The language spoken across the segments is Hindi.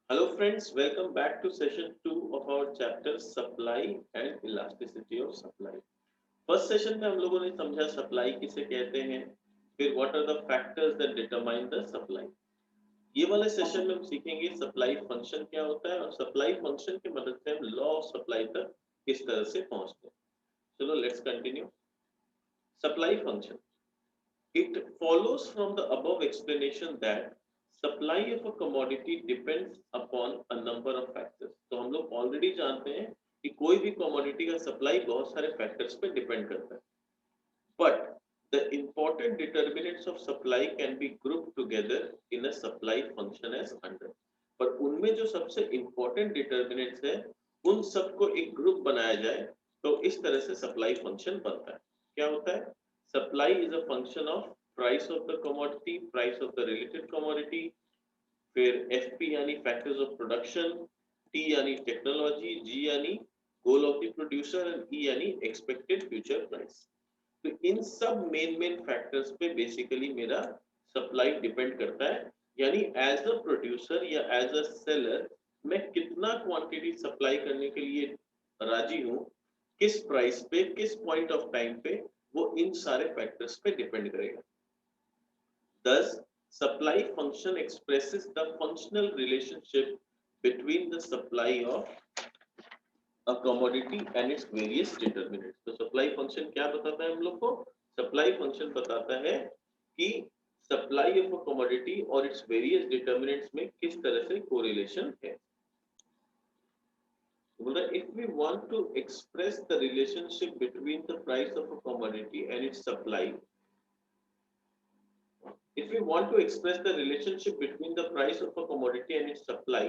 Hello friends, welcome back to session 2 of our chapter supply and elasticity of supply. First session में हम लोगों ने समझा सप्लाई किसे कहते हैं, फिर what are the factors that determine the supply. ये वाले सेशन में हम सीखेंगे सप्लाई फंक्शन क्या होता है और सप्लाई फंक्शन की मदद से हम लॉ ऑफ सप्लाई तक किस तरह से पहुंचते हैं। चलो let's continue. Supply function, it follows from the above explanation that supply of a commodity depends upon a number of factors। तो हम लोग ऑलरेडी जानते हैं कि कोई भी कमोडिटी का सप्लाई बहुत सारे फैक्टर्स पे डिपेंड करता है, but the important determinants of supply can be grouped together in a supply function as under। पर उनमें जो सबसे important determinants है उन सबको एक ग्रुप बनाया जाए तो इस तरह से सप्लाई फंक्शन बनता है। क्या होता है? Supply is a function of price of the commodity, price of the related commodity, फिर एफपी यानी फैक्टर्स ऑफ प्रोडक्शन, टी यानी टेक्नोलॉजी, जी यानी goal of the producer and E यानी एक्सपेक्टेड फ्यूचर प्राइस। तो इन सब मेन फैक्टर्स पे बेसिकली मेरा सप्लाई डिपेंड करता है। यानी एज अ प्रोड्यूसर या एज अ सेलर मैं कितना क्वांटिटी सप्लाई करने के लिए राजी हूँ, किस प्राइस पे, किस पॉइंट ऑफ टाइम पे, वो इन सारे फैक्टर्स पे डिपेंड करेगा। Thus, supply function expresses the functional relationship between the supply of a commodity and its various determinants। तो supply function क्या बताता है हम लोग को? Supply function बताता है कि supply of a commodity और its various determinants में किस तरह से correlation है। बोल रहा है if we want to express the relationship between the price of a commodity and its supply, if we want to express the relationship between the price of a commodity and its supply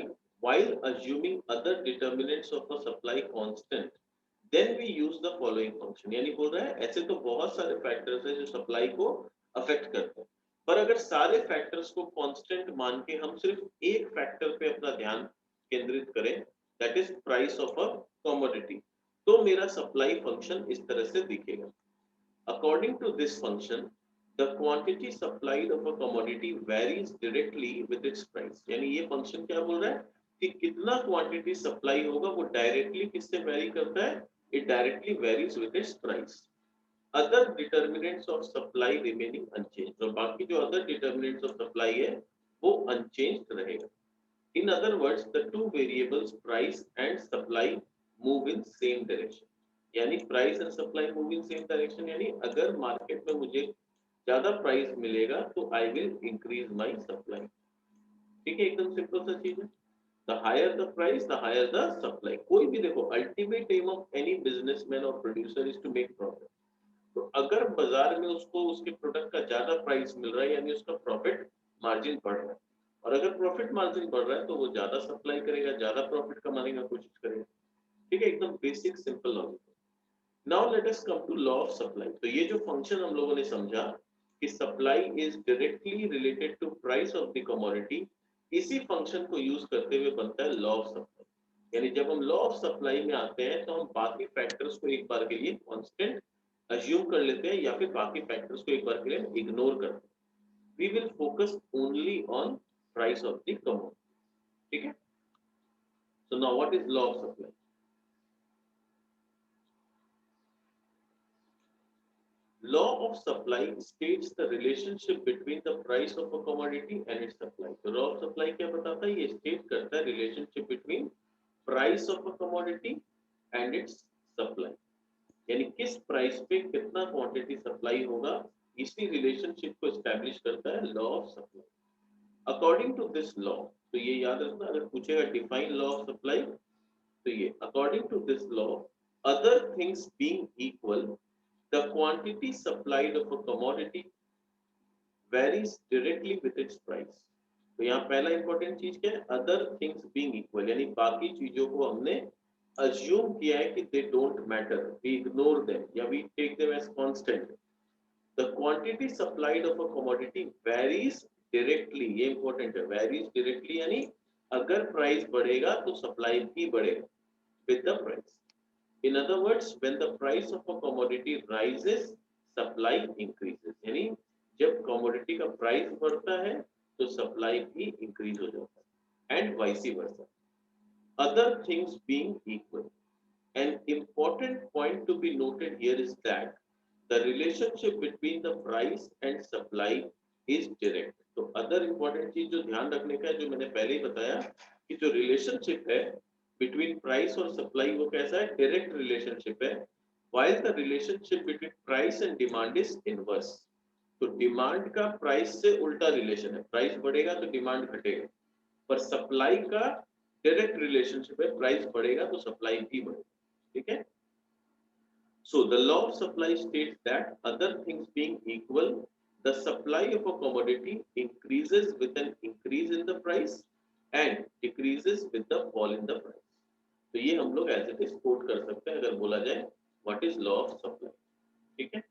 while assuming other determinants of a supply constant, then we use the following function। यानी बोल रहा है ऐसे तो बहुत सारे फैक्टर्स हैं जो सप्लाई को अफेक्ट करते हैं, पर अगर सारे फैक्टर्स को कांस्टेंट मान के हम सिर्फ एक फैक्टर पे अपना ध्यान केंद्रित करें, that is price of a commodity, तो मेरा सप्लाई फंक्शन इस तरह से दिखेगा। According to this function, the quantity supplied of a commodity varies directly with its price। यानी ये फंक्शन क्या बोल रहा है कि कितना क्वांटिटी सप्लाई होगा वो डायरेक्टली किससे वेरी करता है? It directly varies with its price. Other determinants of supply remaining unchanged, और बाकी जो अदर डिटर्मिनेंट्स ऑफ सप्लाई है वो अनचेंज्ड रहेगा। In other words, the two variables price and supply move in same direction। यानी price and supply move in same direction, यानी अगर मार्केट में मुझे ज्यादा प्राइस मिलेगा तो I will increase my supply. ठीक है, एकदम सिंपल सा चीज है। The higher the price the higher the supply. कोई भी देखो, ultimate aim of any businessman और producer is to make profit. तो अगर बाजार में उसको उसके प्रोडक्ट का ज्यादा प्राइस मिल रहा है यानी उसका प्रॉफिट मार्जिन बढ़ रहा है, और अगर प्रॉफिट मार्जिन बढ़ रहा है तो वो ज्यादा सप्लाई करेगा, ज्यादा प्रॉफिट कमाने की कोशिश करेगा। ठीक है, एकदम basic simple logic. Now let us come to law of supply. तो ये जो फंक्शन हम लोगों ने समझा कि supply is directly related to price of the commodity, इसी फंक्शन को यूज करते हुए बनता है लॉ ऑफ सप्लाई। यानी जब हम लॉ ऑफ सप्लाई में आते हैं तो हम बाकी फैक्टर्स को एक बार के लिए कांस्टेंट अज्यूम कर लेते हैं या फिर बाकी फैक्टर्स को एक बार के लिए इग्नोर करते हैं। We will focus only on price of the commodity. ठीक है, so now what is law of supply? Law of supply states the relationship between the price of a commodity and its supply। तो law of supply क्या बताता है? ये स्टेट करता है relationship between price of a commodity and its supply। यानी किस प्राइस पे कितना क्वांटिटी सप्लाई होगा, इसी रिलेशनशिप को एस्टैब्लिश करता है law of supply. According to this law, तो ये याद रखना अगर पूछेगा डिफाइन लॉ ऑफ सप्लाई, तो ये according to this law, other things being equal, the quantity supplied of a commodity varies directly with its price। तो यहाँ पहला इंपॉर्टेंट चीज क्या है? अदर थिंग्स बीइंग इक्वल, यानी बाकी चीजों को हमने अज्यूम किया है कि they don't matter, we ignore them या we take them as constant. The quantity supplied of a commodity varies directly, ये इंपॉर्टेंट है, वेरीज डायरेक्टली यानी अगर प्राइस बढ़ेगा तो सप्लाई भी बढ़ेगा with the price। In other words, when the price of a commodity rises, supply increases। यानी जब commodity का प्राइस बढ़ता है तो सप्लाई भी इंक्रीज हो जाता है। and vice versa. Other things being equal. An important point to be noted here is that the relationship between the price and supply is direct. तो अदर इम्पोर्टेंट चीज जो ध्यान रखने का है, जो मैंने पहले ही बताया कि जो रिलेशनशिप है बिटवीन प्राइस और सप्लाई वो कैसा है, डायरेक्ट रिलेशनशिप है, while the relationship between price and demand is inverse. तो डिमांड का प्राइस से उल्टा रिलेशन है, प्राइस बढ़ेगा तो डिमांड घटेगा, पर सप्लाई का डायरेक्ट रिलेशनशिप है, प्राइस बढ़ेगा तो सप्लाई भी बढ़ेगा. ठीक है. So the law of supply states that other things being equal, the supply of a commodity increases with an increase in the price and decreases with the fall in the price. तो ये हम लोग ऐसे इट कोट कर सकते हैं अगर बोला जाए what is law of supply. ठीक है.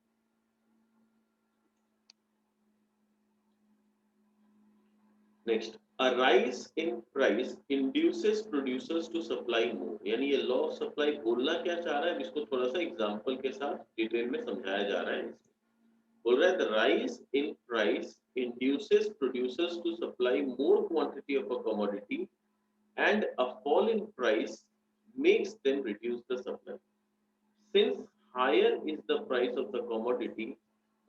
Next, a rise in price induces producers to supply more. यानी ये लॉ ऑफ सप्लाई बोलना क्या चाह रहा है, इसको थोड़ा सा एग्जांपल के साथ डिटेल में समझाया जा रहा है. बोल रहा है the rise in price induces producers to supply more quantity of a commodity and a fall in price makes them reduce the supply. Since higher is the price of the commodity,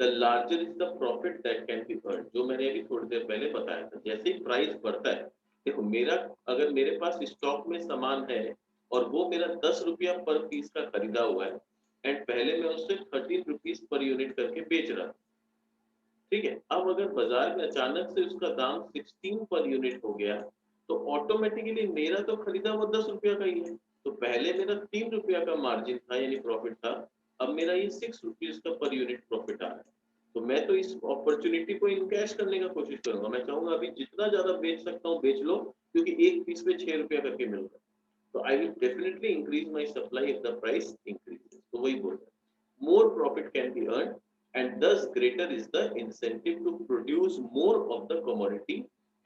the larger is the profit that can be earned. जो मैंने अभी थोड़ी देर पहले बताया था, जैसे ही प्राइस बढ़ता है, देखो मेरा अगर मेरे पास स्टॉक में सामान है और वो मेरा 10 रुपया पर पीस का खरीदा हुआ है एंड पहले मैं उससे 13 रुपीज पर यूनिट करके बेच रहा, ठीक है. अब अगर बाजार में अचानक से उसका दाम 16 पर यूनिट हो गया तो ऑटोमेटिकली मेरा तो खरीदा वो 10 रुपया का ही है, तो पहले मेरा 3 रुपया का मार्जिन था यानी प्रॉफिट था, अब मेरा ये 6 रुपीज का पर यूनिट प्रॉफिट आ रहा है. तो मैं तो इस अपॉर्चुनिटी को इनकैश करने का कोशिश करूंगा, मैं चाहूंगा अभी जितना ज्यादा बेच सकता हूँ बेच लो, क्योंकि एक पीस पे 6 रुपया करके मिल रहा है. तो I will definitely increase my supply if the price increases. तो वही बोल रहा है, more profit can be earn and thus greater is the incentive to produce more of the commodity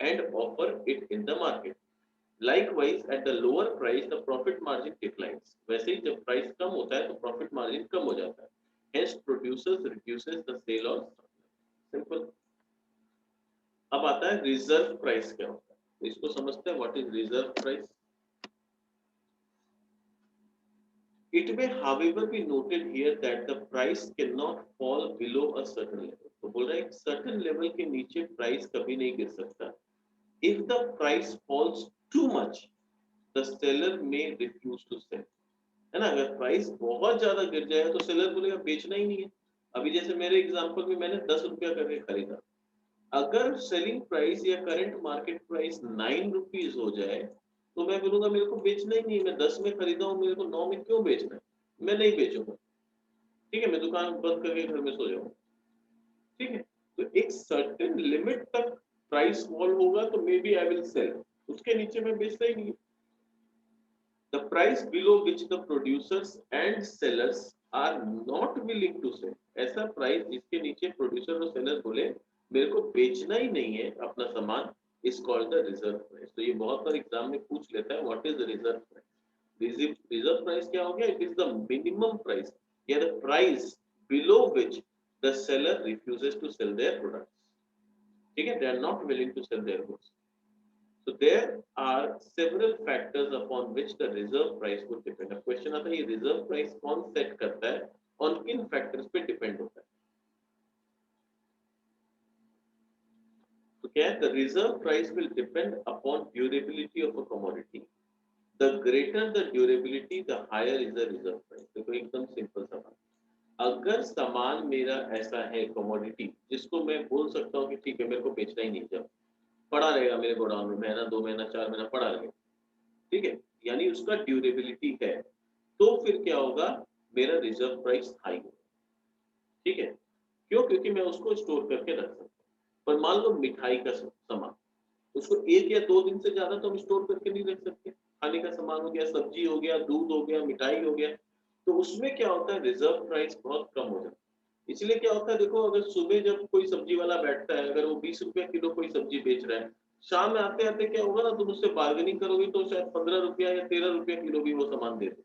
and offer it in the market. Likewise, at the lower price, the profit margin declines. वैसे ही जब प्राइस कम होता है तो प्रॉफिट मार्जिन कम हो जाता है. Hence, producers reduces the sale or simple. अब आता है रिजर्व प्राइस क्या होता है, इसको समझते हैं. What is reserve price? It may, however, be noted here that the price cannot fall below a certain level. तो बोल रहा है एक certain level के नीचे प्राइस कभी नहीं गिर सकता. If the price falls too much, the seller may refuse to sell. है ना, अगर प्राइस बहुत ज्यादा गिर जाए तो सेलर बोलेगा बेचना ही नहीं है. अभी जैसे मेरे एग्जांपल में मैंने 10 रुपया करके खरीदा, अगर सेलिंग प्राइस या करंट मार्केट प्राइस 9 रुपीज हो जाए तो मैं बोलूंगा मेरे को बेचना ही नहीं, मैं 10 में खरीदा हूँ, मेरे को 9 में क्यों बेचना है, मैं नहीं बेचूंगा. ठीक है, मैं दुकान बंद करके घर में सो जाऊंगा. ठीक है. तो एक सर्टेन लिमिट तक प्राइस फॉल होगा तो maybe I will sell, उसके नीचे मैं बेचता ही नहीं. The price below which the producers and sellers are not willing to sell. ऐसा प्राइस जिसके नीचे प्रोड्यूसर और सेलर बोले मेरे को बेचना ही नहीं है अपना सामान, is called the reserve price. तो ये बहुत बार एग्जाम में पूछ लेता है what is the reserve price. Reserve price क्या हो गया? It is the minimum price या the price below which the seller refuses to sell their products. ठीक है, they are not willing to sell their goods. So there are several factors upon which the reserve price would depend. अब क्वेश्चन आता है ये रिजर्व प्राइस कौन सेट करता है, ऑन किन फैक्टर्स पे डिपेंड होता है. तो क्या है? The reserve price will depend upon durability of a commodity. The greater the durability, the higher is the reserve price. देखो एकदम सिंपल सा बात. अगर सामान मेरा ऐसा है कमोडिटी जिसको मैं बोल सकता हूँ कि ठीक है मेरे को बेचना ही नहीं, जब पड़ा रहेगा मेरे गोडाउन में महीना 2 महीना 4 महीना पड़ा रहेगा, ठीक है, यानी उसका ड्यूरेबिलिटी है, तो फिर क्या होगा, मेरा रिजर्व प्राइस हाई होगा. ठीक है, क्यों? क्योंकि मैं उसको स्टोर करके रख सकता हूँ. पर मान लो मिठाई का सामान, उसको 1 या 2 दिन से ज्यादा तो हम स्टोर करके नहीं रख सकते. खाने का सामान हो गया, सब्जी हो गया, दूध हो गया, मिठाई हो गया, तो उसमें क्या होता है, रिजर्व प्राइस बहुत कम हो जाता है. इसलिए क्या होता है, देखो अगर सुबह जब कोई सब्जी वाला बैठता है, अगर वो 20 रुपया किलो कोई सब्जी बेच रहा है, शाम में आते आते क्या होगा ना, तुम उससे बार्गेनिंग करोगे तो शायद 15 रुपया या 13 रुपया किलो भी वो सामान दे दे.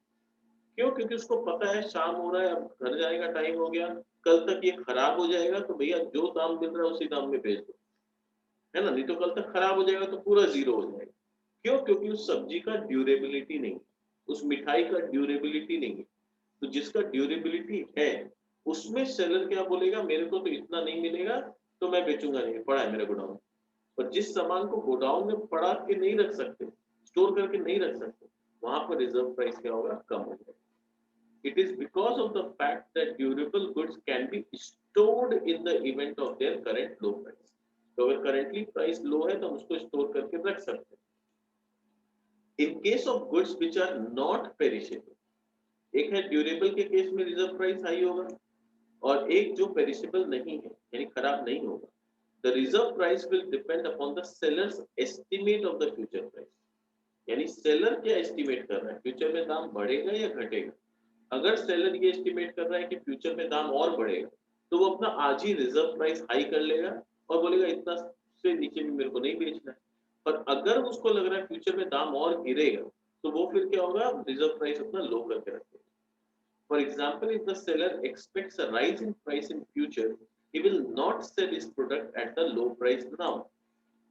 क्यों? क्योंकि उसको पता है शाम हो रहा है, अब घर जाने का टाइम हो गया, कल तक ये खराब हो जाएगा, तो भैया जो दाम मिल रहा है उसी दाम में बेच दो, है ना, नहीं तो कल तक खराब हो जाएगा तो पूरा जीरो हो जाएगा. क्योंकि उस सब्जी का ड्यूरेबिलिटी नहीं, उस मिठाई का ड्यूरेबिलिटी नहीं है। तो जिसका ड्यूरेबिलिटी है उसमें सेलर क्या बोलेगा, मेरे को तो इतना नहीं मिलेगा तो मैं बेचूंगा नहीं, पड़ा है मेरे गोडाउन। और जिस सामान को गोडाउन में पड़ा के नहीं रख सकते, स्टोर करके नहीं रख सकते, वहां पर रिजर्व प्राइस क्या होगा, कम हो जाएगा। It is because of the fact that durable goods can be stored in the event of their current low price. तो अगर करंटली प्राइस लो है तो हम उसको स्टोर करके रख सकते हैं। In case of goods which are not perishable, एक है ड्यूरेबल के केस में रिजर्व प्राइस हाई होगा, और एक जो पेरिशेबल नहीं है यानी खराब नहीं होगा, the reserve price will depend upon the sellers estimate of the future price. यानी सेलर क्या एस्टिमेट कर रहा है, फ्यूचर में दाम बढ़ेगा या घटेगा। अगर सेलर ये एस्टिमेट कर रहा है कि फ्यूचर में दाम और बढ़ेगा, तो वो अपना आज ही रिजर्व प्राइस हाई कर लेगा और बोलेगा इतना से नीचे भी मेरे को नहीं बेचना है। पर अगर उसको लग रहा है फ्यूचर में दाम और गिरेगा, तो वो फिर क्या होगा, रिजर्व प्राइस अपना लो करके रखेगा। For example, if the seller expects a rise in price in future, he will not sell his product at the low price now.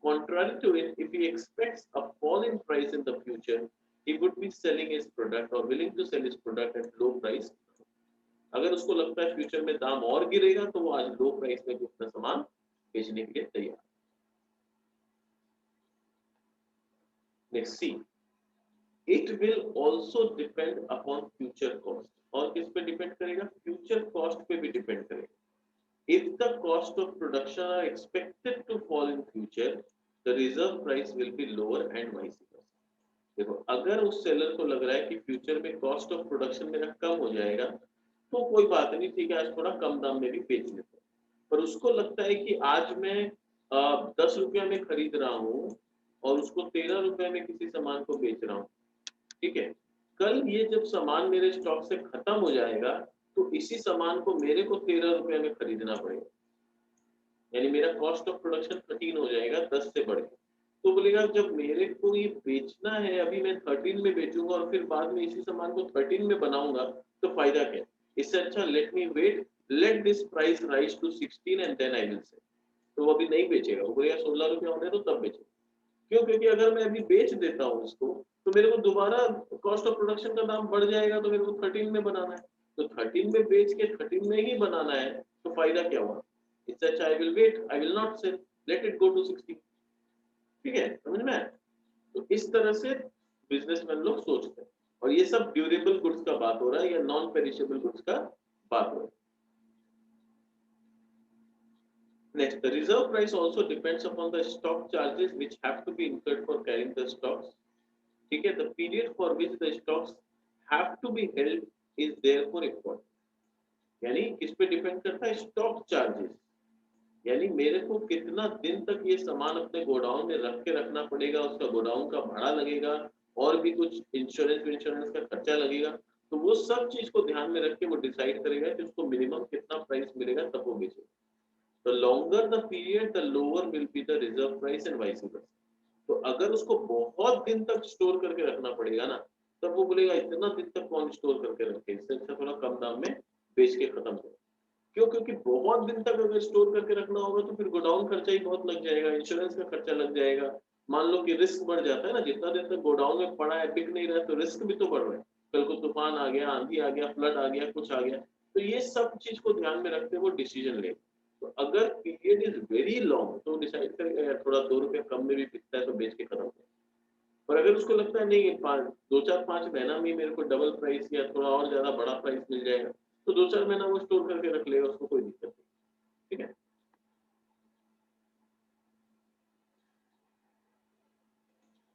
Contrary to it, if he expects a fall in price in the future, he would be selling his product or willing to sell his product at low price. अगर उसको लगता है फ्यूचर में दाम और गिरेगा, तो वो आज लो प्राइस में भी अपना सामान बेचने के लिए तैयार। Next see, it will also depend upon future cost. और किस पे डिपेंड करेगा, फ्यूचर कॉस्ट पे भी डिपेंड करेगा। If the cost of production are expected to fall in future, the reserve price will be lower and vice versa. देखो, अगर उस सेलर को लग रहा है कि फ्यूचर में कॉस्ट ऑफ प्रोडक्शन मेरा कम हो जाएगा, तो कोई बात नहीं, ठीक है आज थोड़ा कम दाम में भी बेच लेता हूँ। पर उसको लगता है कि आज मैं 10 रुपया में खरीद रहा हूँ और उसको 13 रुपए में किसी सामान को बेच रहा हूँ, ठीक है, कल ये जब सामान मेरे स्टॉक से खत्म हो जाएगा, तो इसी सामान को मेरे को 13 रुपए में खरीदना पड़ेगा, यानी मेरा कॉस्ट ऑफ प्रोडक्शन 13 हो जाएगा 10 से बढ़ के। तो बोलेगा जब मेरे को ये बेचना है, अभी मैं 13 में बेचूंगा और फिर बाद में इसी सामान को 13 में बनाऊंगा, तो फायदा क्या है, इससे अच्छा let me wait, let this price rise to 16 and then I will sell. तो वो अभी नहीं बेचेगा, वो बोलेगा 16 रुपया होने तो तब बेचेगा। क्यों, क्योंकि अगर मैं अभी बेच देता हूँ इसको, तो मेरे को दोबारा कॉस्ट ऑफ प्रोडक्शन का दाम बढ़ जाएगा, तो मेरे को 13 में बनाना है, तो 13 में बेच के 13 में ही बनाना है, तो फायदा क्या हुआ, इससे अच्छा I will wait, I will not sell, let it go to 16। ठीक है, समझ में आया। तो इस तरह से बिजनेसमैन लोग सोचते हैं, और ये सब ड्यूरेबल गुड्स का बात हो रहा है या नॉन पेरिशेबल गुड्स का बात हो रहा है। Next, the reserve price also depends upon the stock charges which have to be incurred for carrying the stocks. ठीक है, the period for which the stocks have to be held is therefore important. यानी किस पे डिपेंड करता है, स्टॉक चार्जेस, यानी मेरे को कितना दिन तक ये सामान अपने गोडाउन में रख के रखना पड़ेगा, उसका गोडाउन का भाड़ा लगेगा और भी कुछ इंश्योरेंस का खर्चा लगेगा। तो वो सब चीज को ध्यान में रख के वो डिसाइड करेगा कि उसको मिनिमम कितना प्राइस मिलेगा, तब वो बेचेगा। The longer the period, the lower will be the reserve price and vice versa. तो अगर उसको बहुत दिन तक स्टोर करके रखना पड़ेगा ना, तब वो बोलेगा इतना दिन तक कौन स्टोर करके रखे, इससे अच्छा थोड़ा कम दाम में बेच के खत्म करो। क्यों, क्योंकि बहुत दिन तक अगर स्टोर करके रखना होगा तो फिर गोडाउन खर्चा ही बहुत लग जाएगा, इंश्योरेंस का खर्चा लग जाएगा। मान लो कि रिस्क बढ़ जाता है ना, जितना दिन तक गोडाउन में पड़ा है, बिक नहीं रहा है, तो रिस्क भी तो बढ़ रहा है। कल को तूफान आ गया, आंधी आ गया, फ्लड आ गया, कुछ आ गया, तो ये सब चीज को ध्यान में रखते हुए वो डिसीजन ले। तो अगर पीरियड इज वेरी लॉन्ग, तो डिसाइड करेगा यार थोड़ा 2 रुपए कम में भी बिकता है तो बेच के खत्म कर। और अगर उसको लगता है नहीं, 2 4 5 महीना में मेरे को डबल प्राइस या थोड़ा और ज्यादा बड़ा प्राइस मिल जाएगा, तो 2 4 महीना वो स्टोर करके रख लेगा, उसको कोई दिक्कत नहीं। ठीक है,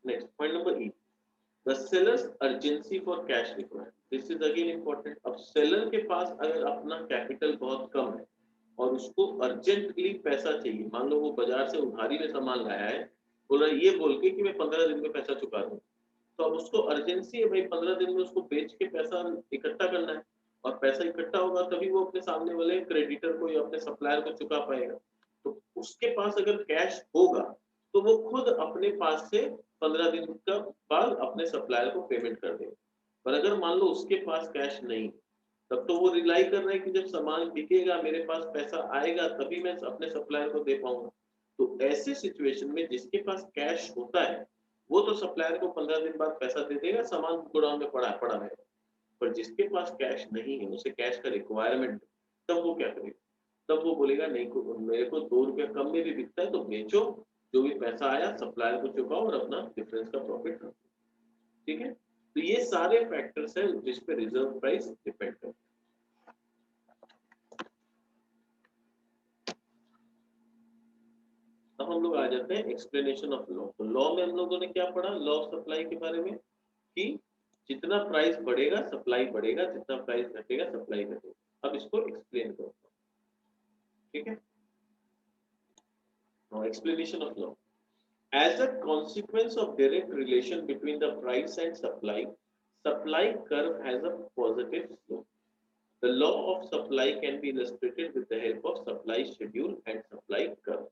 next point number E, the sellers urgency for cash required. This is again important. अब सेलर के पास अगर अपना कैपिटल बहुत कम है और उसको अर्जेंटली पैसा चाहिए, मान लो वो बाजार से उधारी में सामान लाया है, बोल रहा है ये बोल के कि मैं 15 दिन में पैसा चुका दूं, तो अब उसको अर्जेंसी है भाई, 15 दिन में उसको बेच के पैसा इकट्ठा करना है, और पैसा इकट्ठा होगा तभी वो अपने सामने वाले क्रेडिटर को या अपने सप्लायर को चुका पाएगा। तो उसके पास अगर कैश होगा, तो वो खुद अपने पास से 15 दिन का बाद अपने सप्लायर को पेमेंट कर देगा। पर अगर मान लो उसके पास कैश नहीं, तब तो वो रिलाई कर रहा है कि जब सामान बिकेगा मेरे पास पैसा आएगा तभी मैं अपने सप्लायर को दे पाऊंगा। तो ऐसे सिचुएशन में जिसके पास कैश होता है वो तो सप्लायर को 15 दिन बाद पैसा दे देगा, सामान गोडाउन में पड़ा पड़ा रहेगा। पर जिसके पास कैश नहीं है, उसे कैश का रिक्वायरमेंट, तब वो क्या करेगा? तब वो बोलेगा नहीं को मेरे को 2 रुपया कम में भी बिकता है तो बेचो, जो भी पैसा आया सप्लायर को चुकाओ और अपना डिफरेंस का प्रॉफिट रखो। ठीक है, तो ये सारे फैक्टर्स है जिस पे रिजर्व प्राइस डिपेंड करता है। अब हम लोग आ जाते हैं एक्सप्लेनेशन ऑफ लॉ। तो लॉ में हम लोगों ने क्या पढ़ा, लॉ ऑफ सप्लाई के बारे में, कि जितना प्राइस बढ़ेगा सप्लाई बढ़ेगा, जितना प्राइस घटेगा सप्लाई घटेगा। अब इसको एक्सप्लेन करो। ठीक है, now explanation of law. As a consequence of direct relation between the price and supply, supply curve has a positive slope. The law of supply can be illustrated with the help of supply schedule and supply curve.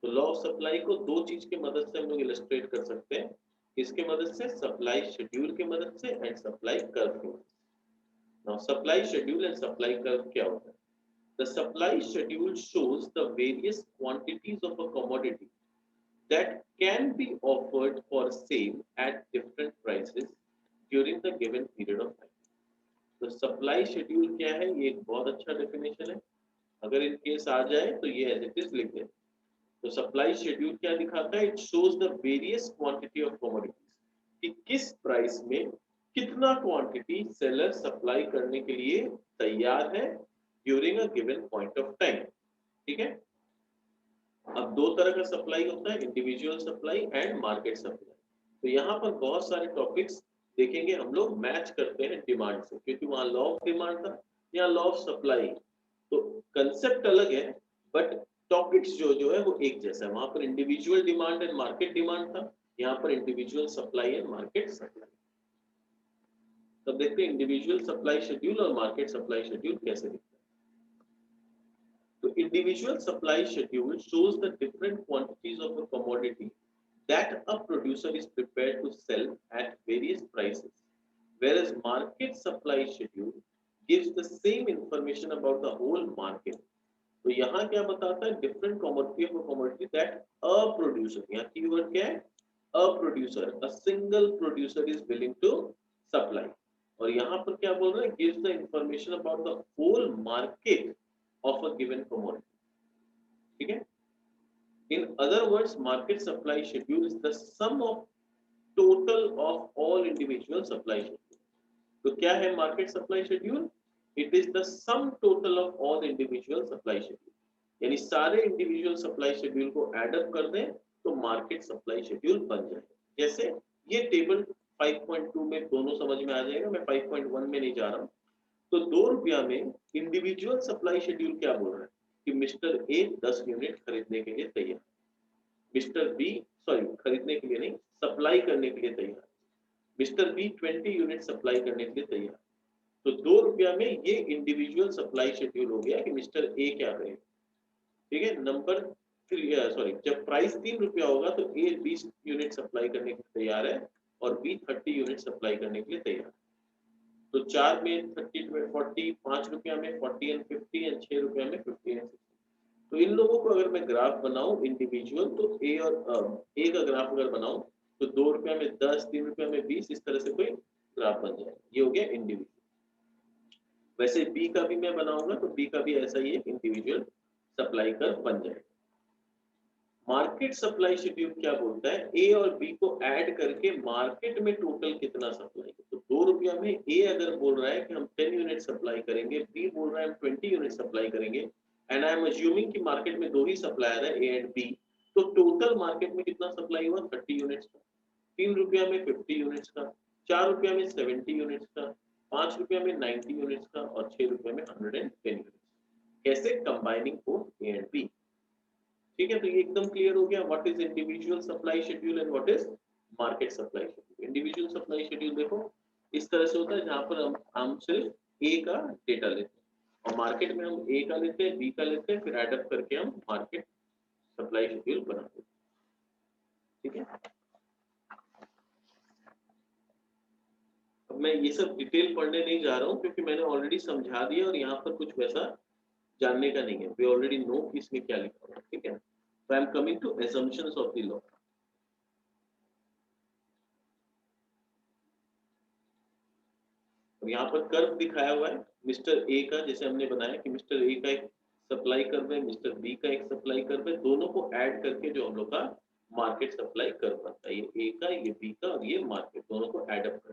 तो लॉ ऑफ सप्लाई को दो चीज की मदद से हम लोग इलस्ट्रेट कर सकते हैं, इसके मदद से, सप्लाई शेड्यूल की मदद से एंड सप्लाई कर्व की मदद से। Now supply schedule and supply curve क्या होता है? The supply schedule shows the various quantities of a commodity that can be offered for sale at different prices during the given period of time. तो सप्लाई शेड्यूल क्या है? ये एक बहुत अच्छा डेफिनेशन है। अगर इन केस आ जाए तो ये एज इट इज लिख दें। तो सप्लाई शेड्यूल क्या दिखाता है? It shows the various quantity of commodities, कि किस प्राइस में कितना क्वांटिटी सेलर सप्लाई करने के लिए तैयार है during a given point of time. ठीक है, अब दो तरह का सप्लाई होता है, individual supply and market supply. तो यहाँ पर बहुत सारे टॉपिक्स देखेंगे हम लोग, मैच करते हैं डिमांड से, क्योंकि वहां लॉ ऑफ डिमांड था, यहाँ लॉ ऑफ सप्लाई। तो कंसेप्ट अलग है बट टॉपिक्स जो जो है वो एक जैसा है। वहां पर individual demand and market demand था, यहाँ पर individual supply and market supply. तब देखते हैं इंडिविजुअल सप्लाई शेड्यूल और मार्केट सप्लाई शेड्यूल कैसे दिखता है। The individual supply schedule shows the different quantities of a commodity that a producer is prepared to sell at various prices, whereas market supply schedule gives the same information about the whole market. तो यहाँ क्या बताता है? different commodity of a commodity that a producer, यहाँ कीवर्ड क्या है? A producer, a single producer is willing to supply. और यहाँ पर क्या बोल रहे हैं? gives the information about the whole market of a given commodity. ठीक है, in other words market supply schedule is the sum of total of all individual supply schedule. तो क्या है market supply schedule? It is the sum total of all individual supply schedule, यानी सारे individual supply schedule को add up कर दें तो market supply schedule बन जाए। जैसे ये टेबल 5.2 में दोनों समझ में आ जाएगा, मैं 5.1 में नहीं जा रहा हूँ। तो 2 रुपया में इंडिविजुअल सप्लाई शेड्यूल क्या बोल रहा है कि मिस्टर ए 10 यूनिट खरीदने के लिए तैयार, मिस्टर बी खरीदने के लिए नहीं, सप्लाई करने के लिए तैयार, मिस्टर बी 20 यूनिट सप्लाई करने के लिए तैयार। तो 2 रुपया में ये इंडिविजुअल सप्लाई शेड्यूल हो गया कि मिस्टर ए क्या करे। ठीक है, नंबर 3 जब प्राइस 3 रुपया होगा तो ए 20 यूनिट सप्लाई करने के लिए तैयार है और बी 30 यूनिट सप्लाई करने के लिए तैयार है। तो 4 में 30 में 40, 5 रुपया में 40 एंड 50 एंड 6 रुपया में 50 एंड 60। तो इन लोगों को अगर मैं ग्राफ बनाऊं इंडिविजुअल, तो ए और ए का ग्राफ अगर बनाऊं तो 2 रुपया में 10, 3 रुपया में 20, इस तरह से कोई ग्राफ बन जाएगा। ये हो गया इंडिविजुअल। वैसे बी का भी मैं बनाऊंगा तो बी का भी ऐसा ही है, इंडिविजुअल सप्लाई कर्व बन जाएगा। मार्केट सप्लाई शेड्यूल क्या बोलता है? ए और बी को ऐड करके मार्केट में टोटल कितना सप्लाई है। तो 2 रुपया में ए अगर बोल रहा है कि हम 10 यूनिट सप्लाई करेंगे, बी बोल रहा है हम 20 यूनिट सप्लाई करेंगे, एंड आई एम अज्यूमिंग कि मार्केट में दो ही सप्लायर है, ए एंड बी, तो टोटल मार्केट में कितना सप्लाई हुआ? 30 यूनिट्स का। 3 रुपया में 50 यूनिट्स का, 4 रुपया में 70 यूनिट्स का, 5 रुपया में 90 यूनिट्स का और 6 रुपया में 110 यूनिट्स। कैसे? Combining both A and B. ठीक है, तो ये एकदम क्लियर हो गया what is individual supply schedule and what is market supply schedule. Individual supply schedule देखो इस तरह से होता है, जहां पर हम सिर्फ ए का डेटा लेते हैं और मार्केट में हम ए का लेते हैं, बी का लेते हैं, फिर एड अप करके हम मार्केट सप्लाई शेड्यूल बनाते हैं। ठीक है, अब मैं ये सब डिटेल पढ़ने नहीं जा रहा हूँ क्योंकि मैंने ऑलरेडी समझा दिया और यहाँ पर कुछ वैसा जानने का नहीं है, वी ऑलरेडी नो कि इसमें क्या लिखा हुआ है। ठीक है, so I am coming to assumptions of the law. अब यहाँ पर कर्व दिखाया हुआ है मिस्टर ए का, जैसे हमने बनाया कि मिस्टर ए का एक सप्लाई कर्व है, मिस्टर बी का एक सप्लाई कर्व है, दोनों को ऐड करके जो हम लोग का मार्केट सप्लाई कर्व बनता है, ये ए का, ये बी का और ये मार्केट, दोनों को एड अप कर,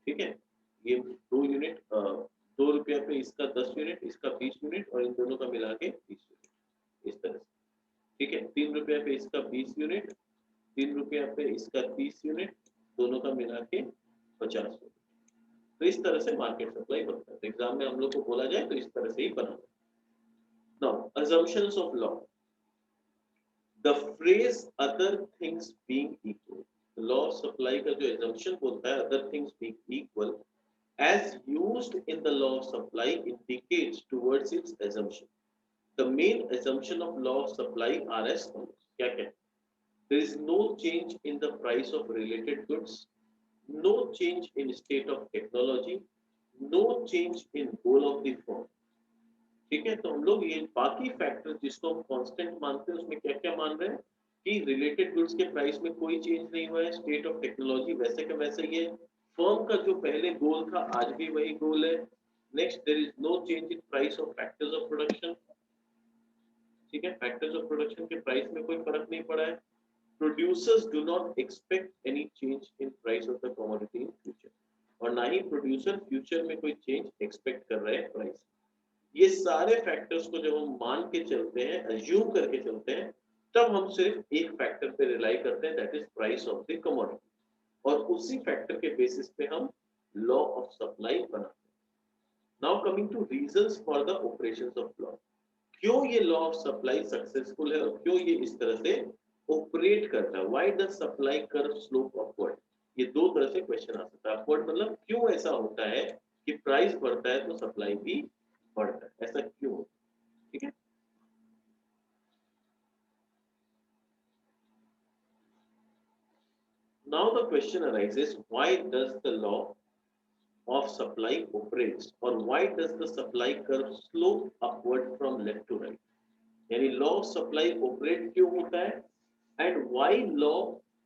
ठीक है। ये 2 यूनिट, 2 रुपया पे इसका 10 यूनिट, इसका 20 यूनिट और इन दोनों का मिला के 30 यूनिट, इस तरह से, ठीक है। 3 रुपया पे इसका 20 यूनिट, 3 रुपया पे इसका 30 यूनिट, दोनों का मिला के 50 यूनिट। तो इस तरह से मार्केट सप्लाई बनता है। तो एग्जाम में हम लोग को बोला जाए तो इस तरह से ही बना। Now assumptions of law, the phrase other things being equal, law of supply का जो assumption बोलता है other things being equal as used in the law of supply indicates towards its assumption. The main assumption of law of supply are as follows. क्या क्या? There is no change in the price of related goods, no change in state of technology, no change in goal of the firm. ठीक है, तो हम लोग ये बाकी फैक्टर जिसको हम कांस्टेंट मानते हैं उसमें क्या क्या मान रहे हैं कि रिलेटेड गुड्स के प्राइस में कोई चेंज नहीं हुआ है, स्टेट ऑफ टेक्नोलॉजी वैसे का वैसे ही है, फर्म का जो पहले गोल था आज भी वही गोल है। Next, there is no change in price of factors of production, ठीक है, फैक्टर्स ऑफ प्रोडक्शन के प्राइस में कोई फर्क नहीं पड़ा है। Producers do not expect any change in price of the commodity in future, और ना ही प्रोड्यूसर फ्यूचर में कोई चेंज एक्सपेक्ट कर रहे हैं प्राइस। ये सारे फैक्टर्स को जब हम मान के चलते हैं, अज्यूम करके चलते हैं, तब हम सिर्फ एक फैक्टर पे रिलाई करते हैं, that is price of the commodity, और उसी फैक्टर के बेसिस पे हम लॉ ऑफ सप्लाई बनाते हैं। Now coming two reasons for the operations of law, क्यों ये लॉ ऑफ सप्लाई सक्सेसफुल है और क्यों ये इस तरह से ऑपरेट करता है, why does supply curve slope upward, ये दो तरह से क्वेश्चन आ सकता है। अपवर्ड मतलब क्यों ऐसा होता है कि प्राइस बढ़ता है तो सप्लाई भी बढ़ता है, ऐसा क्यों, ठीक है। Now the question arises, why does the law of supply operates और why does the supply curve slope upward from left to right, यानी लॉ ऑफ सप्लाई ऑपरेट क्यों होता है and why law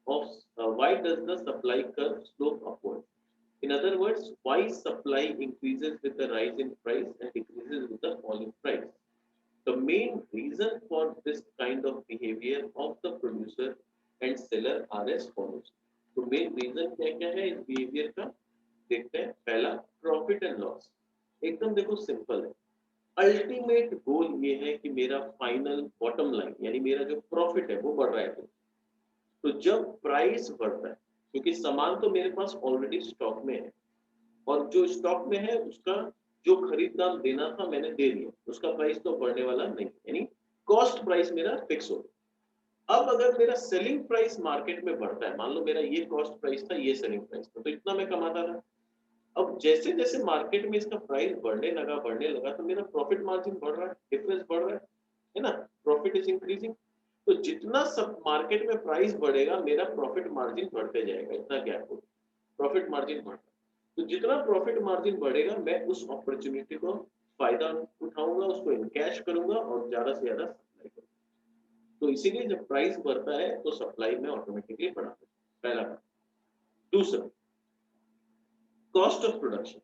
of why does the supply curve slope upward, in other words why supply increases with the rise in price and decreases with the fall in price. The main reason for this kind of behavior of the producer and seller are as follows. तो मेन रीजन क्या क्या है इस बिहेवियर का, देखते हैं। पहला, प्रॉफिट एंड लॉस, एकदम देखो सिंपल है। अल्टीमेट गोल ये है कि मेरा फाइनल बॉटम लाइन यानी मेरा जो प्रॉफिट है वो बढ़ रहा है। तो जब प्राइस बढ़ता है, क्योंकि सामान तो मेरे पास ऑलरेडी स्टॉक में है और जो स्टॉक में है उसका जो खरीदार देना था मैंने दे दिया, उसका प्राइस तो बढ़ने वाला नहीं, यानी कॉस्ट प्राइस मेरा फिक्स हो गया। अब अगर मेरा सेलिंग प्राइस मार्केट में बढ़ता है, मान लो मेरा ये कॉस्ट प्राइस था, ये सेलिंग प्राइस था, तो इतना मैं कमाता था। अब जैसे जैसे मार्केट में इसका प्राइस बढ़ने लगा तो मेरा प्रॉफिट मार्जिन बढ़ रहा है, डिफरेंस बढ़ रहा है ना, प्रॉफिट इज इंक्रीजिंग। तो जितना सब मार्केट में प्राइस बढ़ेगा मेरा प्रॉफिट मार्जिन बढ़ते जाएगा, इतना गैप होगा, प्रॉफिट मार्जिन बढ़ता है। तो जितना प्रॉफिट मार्जिन बढ़ेगा मैं उस अपॉर्चुनिटी को फायदा उठाऊंगा, उसको इनकैश करूंगा और ज्यादा से ज्यादा सप्लाई करूंगा। तो इसीलिए जब प्राइस बढ़ता है तो सप्लाई में ऑटोमेटिकली बढ़ा है, पहला। दूसरा, कॉस्ट ऑफ प्रोडक्शन,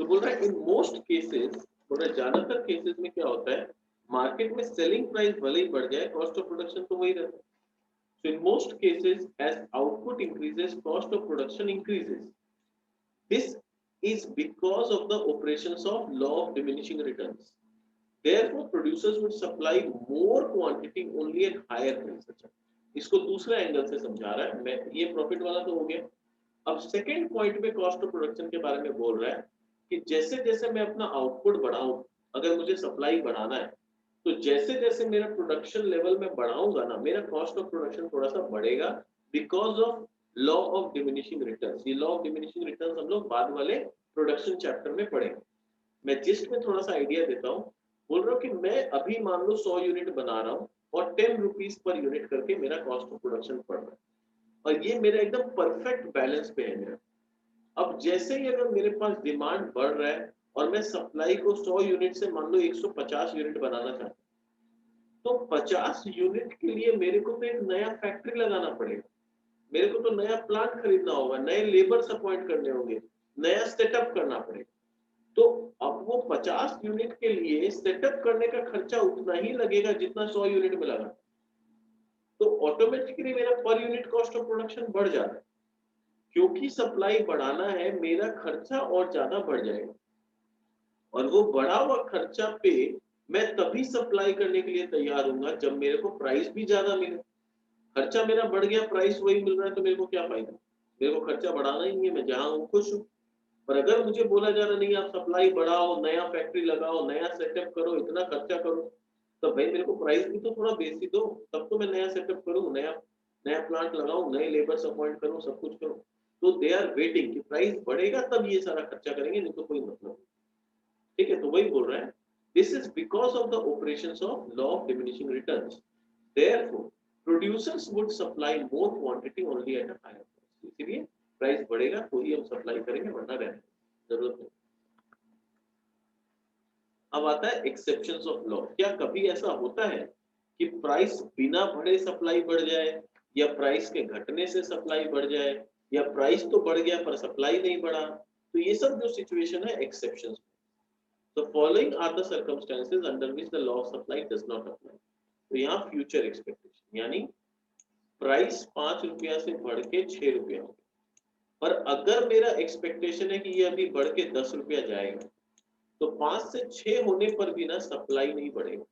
तो बोल रहा है इन मोस्ट केसेस, बोल रहा है ज्यादातर केसेस में क्या होता है, मार्केट में सेलिंग प्राइस भले ही बढ़ जाए कॉस्ट ऑफ प्रोडक्शन तो वही रहता है। So in most cases, as output increases, cost of production increases. This is because of the operations of law of diminishing returns. Therefore, producers would supply more quantity only at higher prices. इसको दूसरा एंगल से समझा रहा है, मैं ये प्रॉफिट वाला तो हो गया। अब सेकंड पॉइंट में कॉस्ट ऑफ प्रोडक्शन के बारे में बोल रहा है कि जैसे जैसे मैं अपना आउटपुट बढ़ाऊं, अगर मुझे सप्लाई बढ़ाना है तो जैसे जैसे मेरा प्रोडक्शन लेवल में बढ़ाऊंगा ना, मेरा कॉस्ट ऑफ प्रोडक्शन थोड़ा सा बढ़ेगा because of law of diminishing returns. ये लॉ ऑफ डिमिनिशिंग रिटर्न्स हम लोग बाद वाले प्रोडक्शन चैप्टर में पढ़ेंगे। मैं जिस्ट में थोड़ा सा आइडिया देता हूँ। बोल रहा हूँ कि मैं अभी मान लो 100 यूनिट बना रहा हूँ और 10 रुपीज पर यूनिट करके मेरा कॉस्ट ऑफ प्रोडक्शन पड़ रहा है और ये मेरा एकदम परफेक्ट बैलेंस पे है मेरा। अब जैसे ही अगर मेरे पास डिमांड बढ़ रहा है और मैं सप्लाई को 100 यूनिट से मान लो 150 यूनिट बनाना चाहता हूँ, तो 50 यूनिट के लिए मेरे को तो एक नया फैक्ट्री लगाना पड़ेगा, मेरे को तो नया प्लांट खरीदना होगा, नए लेबर्स अपॉइंट करने होंगे, नया सेटअप करना पड़ेगा। तो अब वो 50 यूनिट के लिए सेटअप करने का खर्चा उतना ही लगेगा जितना 100 यूनिट में लगा। तो ऑटोमेटिकली मेरा per unit cost of production बढ़ जा रहा है। क्योंकि सप्लाई बढ़ाना है, मेरा खर्चा और ज्यादा बढ़ जाएगा, और वो बढ़ा हुआ खर्चा पे मैं तभी सप्लाई करने के लिए तैयार हूँ जब मेरे को प्राइस भी ज्यादा मिले। खर्चा मेरा बढ़ गया, प्राइस वही मिल रहा है, तो मेरे को क्या फायदा? मेरे को खर्चा बढ़ाना ही नहीं है, मैं जहां हूँ खुश हूँ। पर अगर मुझे बोला जा रहा नहीं, आप सप्लाई बढ़ाओ, नया फैक्ट्री लगाओ, नया सेटअप करो, इतना खर्चा करो, तो भाई मेरे को प्राइस भी तो थोड़ा बेसी दो, तब तो मैं नया सेटअप करूँ, नया नया प्लांट लगाऊं, नए लेबर्स अपॉइंट करूं, सब कुछ करूं। तो दे आर वेटिंग कि प्राइस बढ़ेगा तब ये सारा खर्चा करेंगे, नहीं तो कोई मतलब नहीं। ठीक है, तो वही बोल रहा है, this is because of the operations of law of diminishing returns. Therefore producers would supply more quantity only at a higher price. इसलिए प्राइस बढ़ेगा तो ही हम सप्लाई करेंगे, वरना रहने जरूरत नहीं। अब आता है एक्सेप्शंस ऑफ लॉ। क्या कभी ऐसा होता है कि प्राइस बिना बढ़े सप्लाई बढ़ जाए, या प्राइस के घटने से सप्लाई बढ़ जाए, या प्राइस तो बढ़ गया पर सप्लाई नहीं बढ़ा? तो ये सब जो सिचुएशन है exceptions. The following are the circumstances under which the law of supply does not apply. तो यहाँ फ्यूचर एक्सपेक्टेशन, यानी प्राइस 5 रुपया से बढ़ के 6 रुपया हो, पर अगर मेरा एक्सपेक्टेशन है कि ये अभी बढ़ के 10 रुपया जाएगा, तो 5 से 6 होने पर भी ना सप्लाई नहीं बढ़ेगा,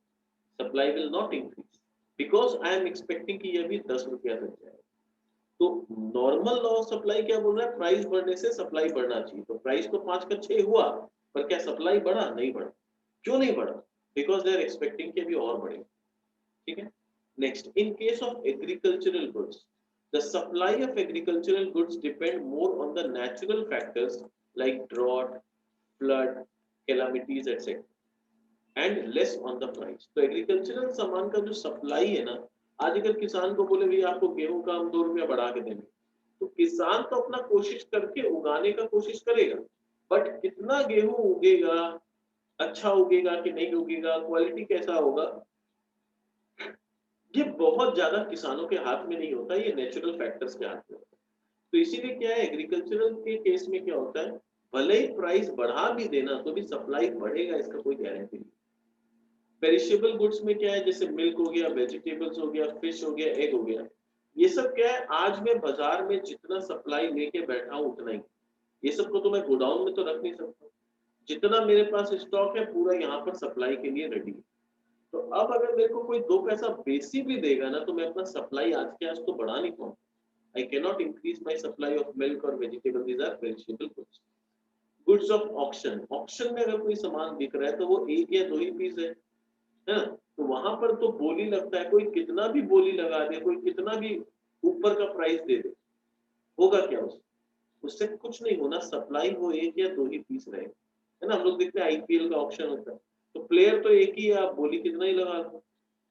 supply will not increase, because I am expecting कि ये अभी 10 रुपया तक जाएगा। तो नॉर्मल लॉ ऑफ सप्लाई क्या बोल रहा है? प्राइस बढ़ने से सप्लाई बढ़ना चाहिए। तो प्राइस तो 5 का 6 हुआ, पर क्या सप्लाई बढ़ा? नहीं बढ़ा। क्यों नहीं बढ़ा? बिकॉज दे आर एक्सपेक्टिंग कि अभी और बढ़ेगा। ठीक है, next, in case of agricultural goods, the supply of agricultural goods depend more on the natural factors like drought, flood, calamities etcetera, and less on the price. तो एग्रीकल्चरल सामान का जो सप्लाई है ना, आज अगर किसान को बोले भैया आपको गेहूं का हम 2 रुपया बढ़ा के देंगे, तो किसान तो अपना कोशिश करके उगाने का कोशिश करेगा, बट कितना गेहूं उगेगा, अच्छा उगेगा कि नहीं उगेगा, क्वालिटी कैसा होगा, ये बहुत ज्यादा किसानों के हाथ में नहीं होता, ये नेचुरल फैक्टर्स के हाथ में होता है। तो इसीलिए क्या है, एग्रीकल्चरल के केस में क्या होता है, भले ही प्राइस बढ़ा भी देना तो भी सप्लाई बढ़ेगा, इसका कोई गारंटी नहीं। पेरिशेबल गुड्स में क्या है, जैसे मिल्क हो गया, वेजिटेबल्स हो गया, फिश हो गया, एग हो गया, ये सब क्या है, आज मैं बाजार में जितना सप्लाई लेके बैठा हूं उतना ही, ये सब को तो मैं गोडाउन में तो रख नहीं सकता। जितना मेरे पास स्टॉक है पूरा यहाँ पर सप्लाई के लिए रेडी है। तो अब अगर मेरे को कोई 2 पैसा बेसी भी देगा ना, तो मैं अपना सप्लाई आज के आज तो बढ़ा नहीं पाऊंगा। I can not increase my supply of milk और vegetable, these are perishable goods. Goods of auction, auction में अगर कोई सामान बिक रहा है तो वो एक या दो ही पीस है ना, तो वहां पर तो बोली लगता है, कोई कितना भी बोली लगा दे, कोई कितना भी ऊपर का प्राइस दे दे, होगा क्या उससे कुछ नहीं होना, सप्लाई वो एक या दो ही पीस रहेगा। है ना, हम लोग देखते हैं आईपीएल का ऑक्शन होता है, तो प्लेयर तो एक ही है, आप बोली कितना ही लगा लो,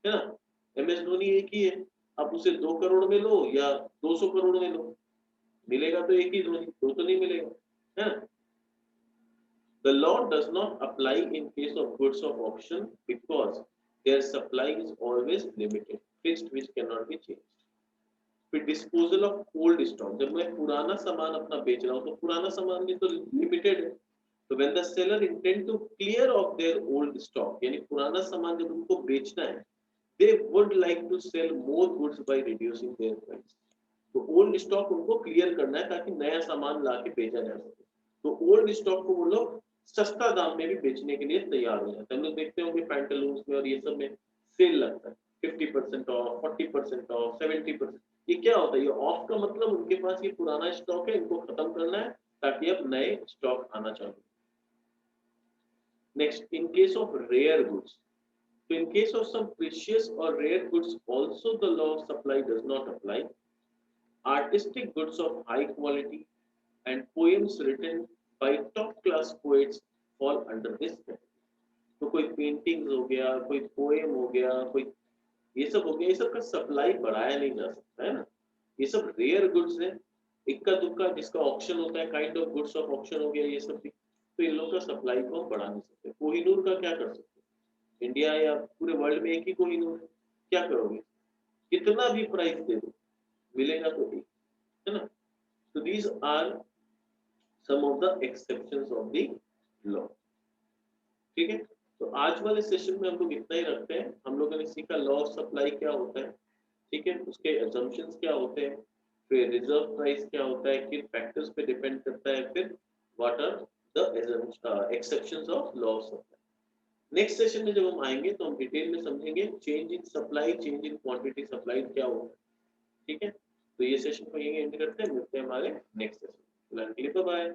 है ना, एमएस धोनी एक ही है, आप उसे 2 करोड़ में लो या 200 करोड़ में लो, मिलेगा तो एक ही धोनी, दो तो नहीं मिलेगा, है ना। The law does not apply in case of goods of auction because their supply is always limited, fixed, which cannot be changed. फिर डिस्पोजल ऑफ ओल्ड स्टॉक, जब मैं पुराना सामान अपना बेच रहा हूँ तो पुराना सामान भी तो लिमिटेड है। तो when the seller intend to clear off their old stock, यानी पुराना सामान जब उनको बेचना है, they would like to sell more goods by reducing their price. तो ओल्ड स्टॉक उनको क्लियर करना है ताकि नया सामान ला के बेचा जा सके। तो ओल्ड स्टॉक को वो लोग सस्ता दाम में भी बेचने के लिए तैयार हो जाते हैं। हम लोग देखते होंगे पैंटालून्स में और ये सब में सेल लगता है, 50% ऑफ, 40% ऑफ, 70%। ये क्या होता है, ये ऑफ का मतलब उनके पास ये पुराना स्टॉक है, इनको खत्म करना है ताकि अब नए स्टॉक आना चाहिए। Next, in case of rare goods, so in case of some precious or rare goods also the law of supply does not apply. Artistic goods of high quality and poems written by top class poets fall under this category. तो कोई पेंटिंग्स हो गया, कोई पोएम हो गया, कोई ये सब हो गया, ये सब का सप्लाई बढ़ाया नहीं जा सकता है ना, ये सब रेयर गुड्स है, इक्का दुक्का जिसका ऑक्शन होता है, kind of goods of auction हो गया ये सब भी, तो इन लोगों का सप्लाई को हम बढ़ा नहीं सकते। कोहिनूर का क्या कर सकते, इंडिया या पूरे वर्ल्ड में एक ही कोहिनूर है, क्या करोगे, कितना भी प्राइस दे दो मिलेगा तो एक, है ना। तो these are some of the exceptions of the law. ठीक है, तो आज वाले सेशन में हम लोग इतना ही रखते हैं। हम लोगों ने सीखा लॉ ऑफ सप्लाई क्या होता है, ठीक है, उसके assumptions क्या होते हैं, फिर रिजर्व प्राइस क्या होता है, किन फैक्टर्स पे डिपेंड करता है, फिर what are the exceptions of law of supply. Next session में जब हम आएंगे तो हम डिटेल में समझेंगे change in supply, change in quantity supply क्या होता है। ठीक है, तो ये सेशन को यही एंड करते हैं, मिलते हैं हमारे नेक्स्ट सेशन। फिलहाल के लिए बाय बाय।